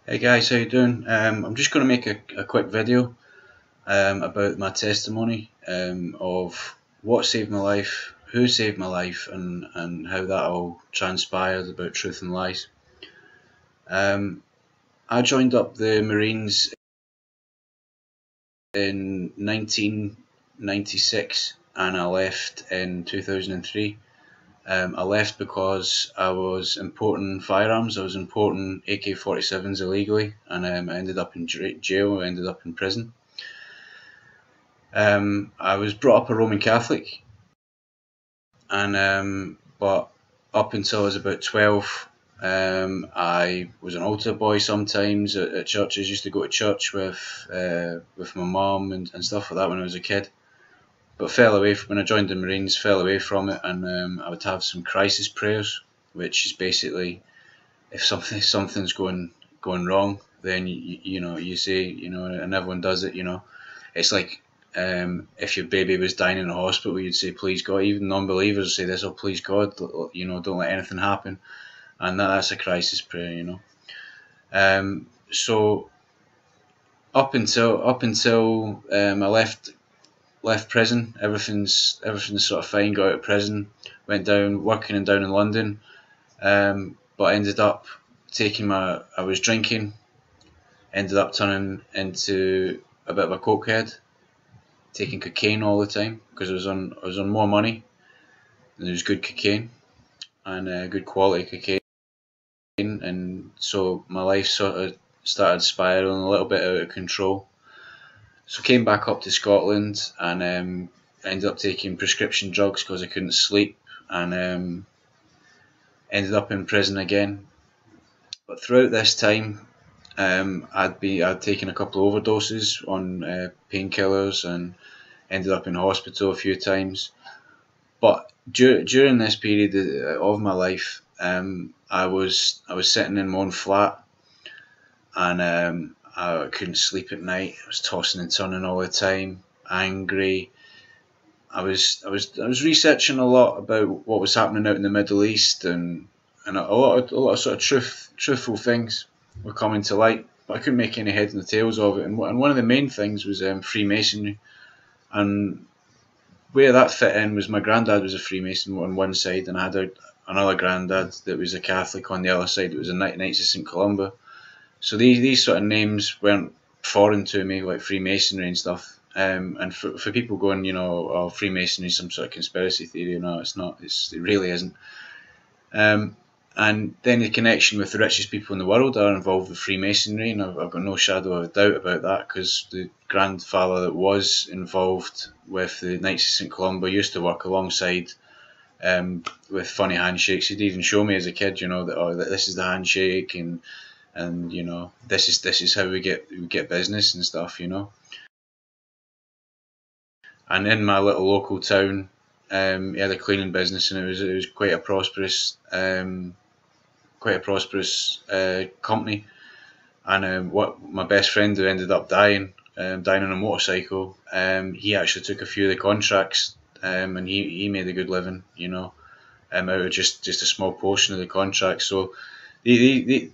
Hey guys, how you doing? I'm just going to make a quick video about my testimony of what saved my life, who saved my life, and how that all transpired about truth and lies. I joined up the Marines in 1996 and I left in 2003. I left because I was importing firearms. I was importing AK-47s illegally, and I ended up in jail. I ended up in prison. I was brought up a Roman Catholic, and but up until I was about 12, I was an altar boy sometimes at churches. Used to go to church with my mum and stuff like that when I was a kid. But fell away when I joined the Marines. Fell away from it, and I would have some crisis prayers, which is basically if something's going wrong, then you say and everyone does it. It's like if your baby was dying in a hospital, you'd say, "Please God." Even non-believers say this, "Oh, please God, don't let anything happen," and that's a crisis prayer. So up until I left prison, everything's sort of fine. Got out of prison, went down working down in London, but ended up I was drinking, ended up turning into a bit of a cokehead, taking cocaine all the time because I was on more money and there was good cocaine and good quality cocaine, and so my life sort of started spiraling a little bit out of control. So came back up to Scotland and ended up taking prescription drugs because I couldn't sleep, and ended up in prison again. But throughout this time, I'd taken a couple of overdoses on painkillers and ended up in hospital a few times. But during this period of my life, I was sitting in my own flat, and I couldn't sleep at night. I was tossing and turning all the time, angry. I was researching a lot about what was happening out in the Middle East, and a lot of sort of truthful things were coming to light, but I couldn't make any heads and tails of it. And one of the main things was Freemasonry, and where that fit in was my granddad was a Freemason on one side, and I had another granddad that was a Catholic on the other side. It was a Knights of St Columba. So these sort of names weren't foreign to me, like Freemasonry and stuff. And for people going, oh, Freemasonry is some sort of conspiracy theory. No, it's not. It really isn't. Um, and then the connection with the richest people in the world are involved with Freemasonry, and I've got no shadow of a doubt about that because the grandfather that was involved with the Knights of St Columba used to work alongside with funny handshakes. He'd even show me as a kid, that this is the handshake, and this is how we get business and stuff. And in my little local town, he had a cleaning business, and it was quite a prosperous company. And what my best friend who ended up dying on a motorcycle, he actually took a few of the contracts, and he made a good living, out of just a small portion of the contract. So the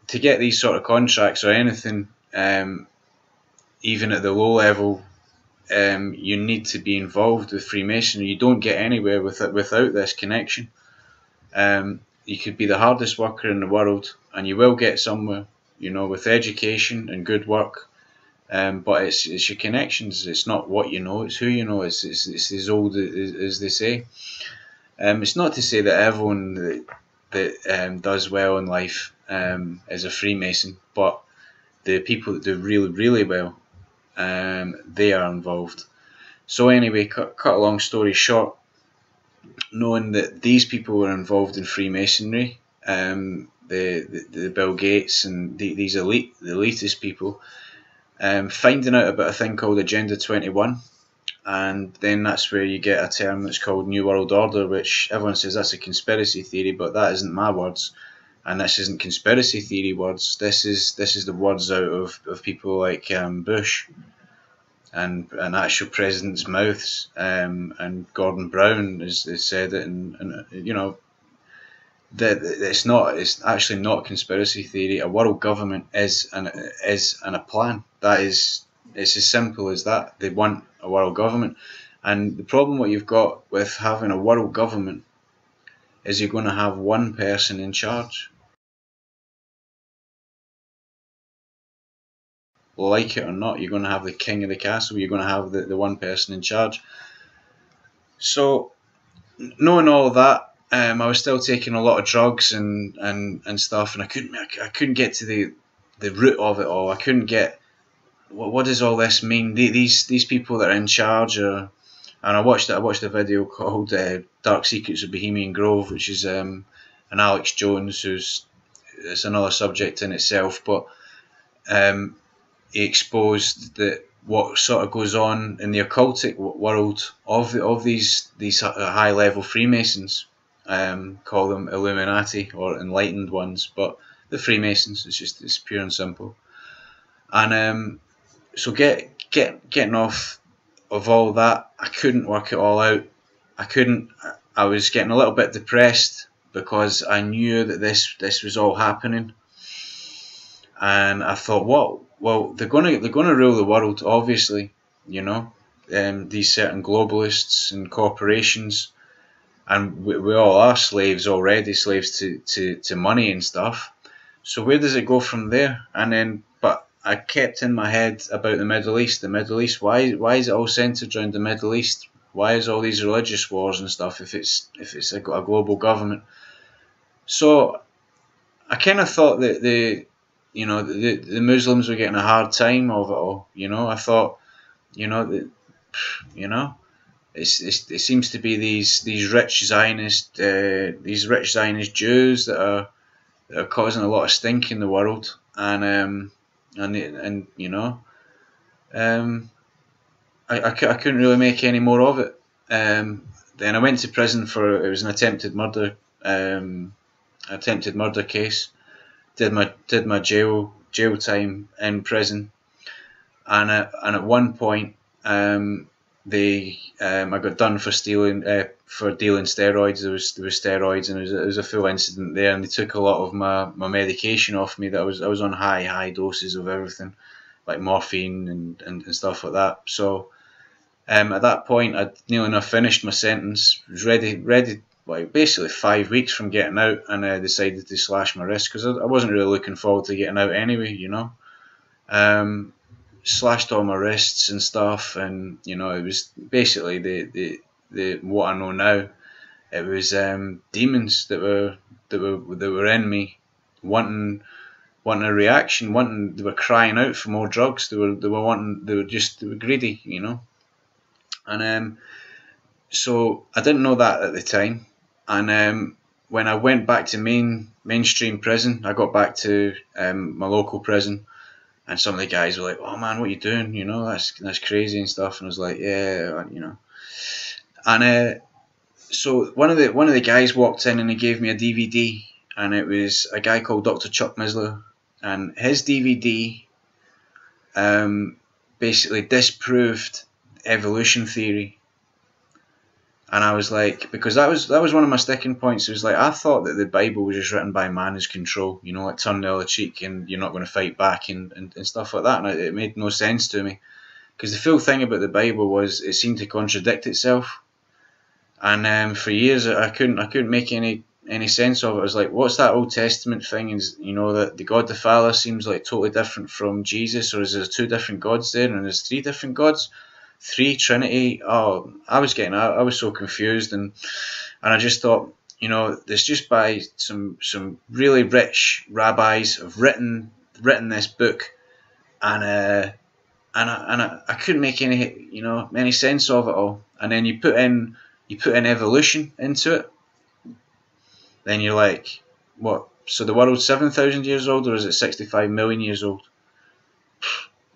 to get these sort of contracts or anything, even at the low level, you need to be involved with Freemasonry. You don't get anywhere without this connection. You could be the hardest worker in the world, and you will get somewhere, with education and good work. But it's your connections. It's not what you know. It's who you know. It's as old as they say. It's not to say that everyone that does well in life is a Freemason, but the people that do really, really well, they are involved. So anyway, cut a long story short, knowing that these people were involved in Freemasonry, the Bill Gates and these the elitist people, finding out about a thing called Agenda 21, and then that's where you get a term that's called New World Order, which everyone says that's a conspiracy theory, but that isn't my words, and this isn't conspiracy theory words. This is the words out of people like Bush and actual presidents' mouths, and Gordon Brown has said it, and it's not. It's actually not a conspiracy theory. A world government is a plan. That is, it's as simple as that. They want a world government, and the problem what you've got with having a world government is you're going to have one person in charge. Like it or not, you're going to have the king of the castle. You're going to have the one person in charge. So knowing all that, I was still taking a lot of drugs and stuff, and I couldn't get to the root of it all. I couldn't get what does all this mean? These people that are in charge are, and I watched a video called Dark Secrets of Bohemian Grove, which is an Alex Jones, who's it's another subject in itself, but um, he exposed that what sort of goes on in the occultic world of these high level Freemasons. Call them Illuminati or enlightened ones, but the Freemasons. It's pure and simple. And so getting off of all that, I couldn't work it all out. I couldn't. I was getting a little bit depressed because I knew that this was all happening, and I thought, what? Well, they're gonna rule the world, obviously, you know. These certain globalists and corporations, and we all are slaves already, slaves to money and stuff. So where does it go from there? And then, but I kept in my head about the Middle East. The Middle East. Why is it all centered around the Middle East? Why is all these religious wars and stuff if it's a global government? So I kind of thought that the Muslims were getting a hard time of it all. I thought, that, you know, it seems to be these rich Zionist Jews that are causing a lot of stink in the world, and um, I couldn't really make any more of it. Then I went to prison for it was an attempted murder case. Did my jail time in prison, and at one point, I got done for stealing for dealing steroids. There was steroids, and there was a full incident there, and they took a lot of my medication off me. That I was on high doses of everything, like morphine and stuff like that. So at that point, I'd nearly enough finished my sentence. Was ready. Like basically 5 weeks from getting out, and I decided to slash my wrist because I wasn't really looking forward to getting out anyway. Slashed all my wrists and stuff, and it was basically the what I know now. It was demons that were in me, wanting a reaction, they were crying out for more drugs. They were greedy. And so I didn't know that at the time, and when I went back to mainstream prison, I got back to my local prison. And some of the guys were like, "Oh man, what are you doing? That's crazy and stuff." And I was like, "Yeah." And so one of the guys walked in and he gave me a DVD, and it was a guy called Dr. Chuck Missler, and his DVD basically disproved evolution theory. And I was like, because that was one of my sticking points. It was like I thought that the Bible was just written by man as control, like turn the other cheek and you're not going to fight back and stuff like that. And it made no sense to me, because the full thing about the Bible was it seemed to contradict itself. And for years I couldn't make any sense of it. I was like, what's that Old Testament thing? Is that the God the Father seems like totally different from Jesus, or is there two different gods there, and there's three different gods? Three Trinity. Oh, I was so confused, and I just thought, this just by some really rich rabbis have written this book, and I couldn't make any sense of it all. And then you put in evolution into it, then you're like, what? So the world's 7,000 years old, or is it 65 million years old?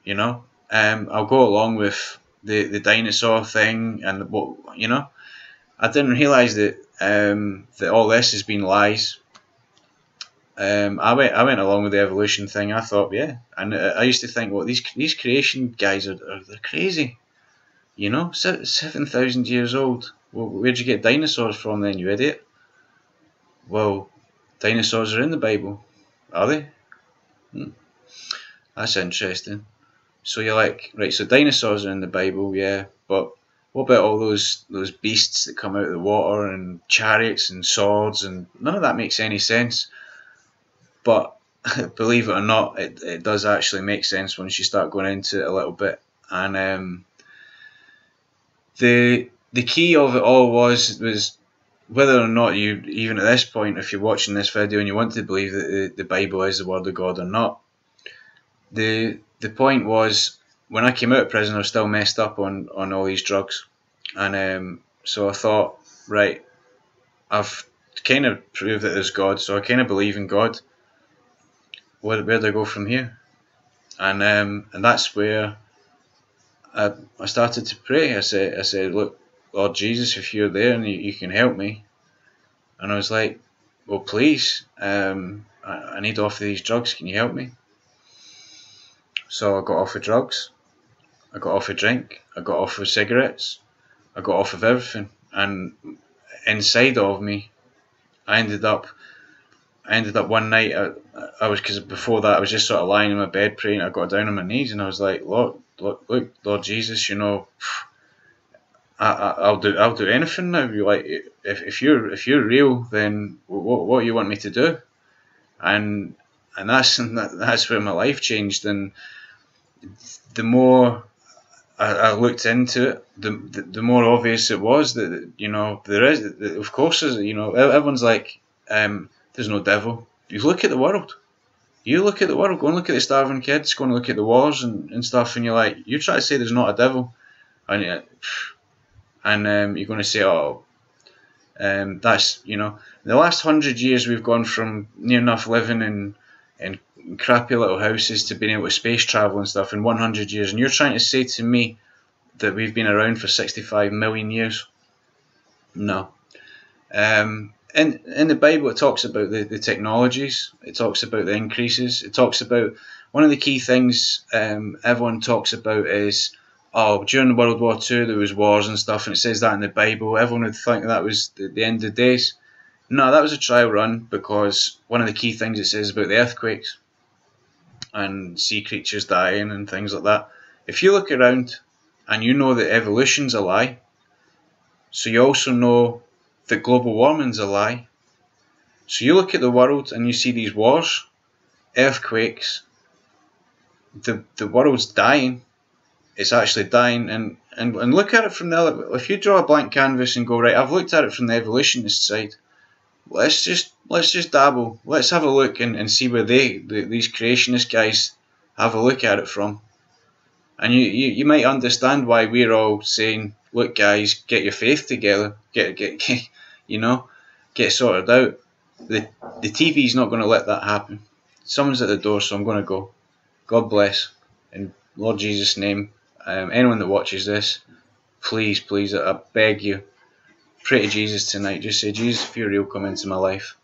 I'll go along with the dinosaur thing, and what I didn't realise that all this has been lies. I went along with the evolution thing. I thought, yeah, and I used to think, well, these creation guys they're crazy. 7,000 years old. Well, where'd you get dinosaurs from then, you idiot? Well, Dinosaurs are in the Bible, are they? That's interesting. So you're like, right, so dinosaurs are in the Bible, yeah, but what about all those beasts that come out of the water and chariots and swords, and none of that makes any sense. But believe it or not, it does actually make sense once you start going into it a little bit. And the key of it all was whether or not you, even at this point, if you're watching this video and you want to believe that the Bible is the Word of God or not, the point was, when I came out of prison, I was still messed up on all these drugs, and so I thought, right, I've kind of proved that there's God, so I kind of believe in God. Where do I go from here? And that's where I started to pray. I said, look, Lord Jesus, if you're there and you can help me. And I was like, well, please, I need off of these drugs. Can you help me? So I got off of drugs. I got off of drink. I got off of cigarettes. I got off of everything. And inside of me, I ended up one night, I was, because before that I was just sort of lying in my bed praying. I got down on my knees and I was like, Lord, look, Lord Jesus, you know, I'll do anything now. You like, if you're real, then what do you want me to do? And that's where my life changed. And the more I looked into it, the more obvious it was that, you know, there is, of course, you know, everyone's like, there's no devil. You look at the world. You look at the world. Go and look at the starving kids. Go and look at the wars and stuff, and you're like, you're trying to say there's not a devil, and you're going to say, oh, that's, you know, the last 100 years we've gone from near enough living in crappy little houses to being able to space travel and stuff in 100 years, and you're trying to say to me that we've been around for 65 million years? No. In the Bible, it talks about the technologies. It talks about the increases. It talks about, one of the key things everyone talks about is, oh, during World War II there was wars and stuff, and it says that in the Bible. Everyone would think that was the end of the days. No, that was a trial run, because one of the key things it says about the earthquakes and sea creatures dying and things like that. If you look around and you know that evolution's a lie, so you also know that global warming's a lie. So you look at the world and you see these wars, earthquakes, the world's dying. It's actually dying, and look at it from the other. If you draw a blank canvas and go, right, I've looked at it from the evolutionist side. Let's just dabble. Let's have a look and see where these creationist guys have a look at it from. And you might understand why we're all saying, look guys, get your faith together, get you know, get sorted out. The TV's not going to let that happen. Someone's at the door, so I'm going to go. God bless. In Lord Jesus' name, anyone that watches this, please, I beg you, pray to Jesus tonight. Just say, Jesus, if you're real, come into my life.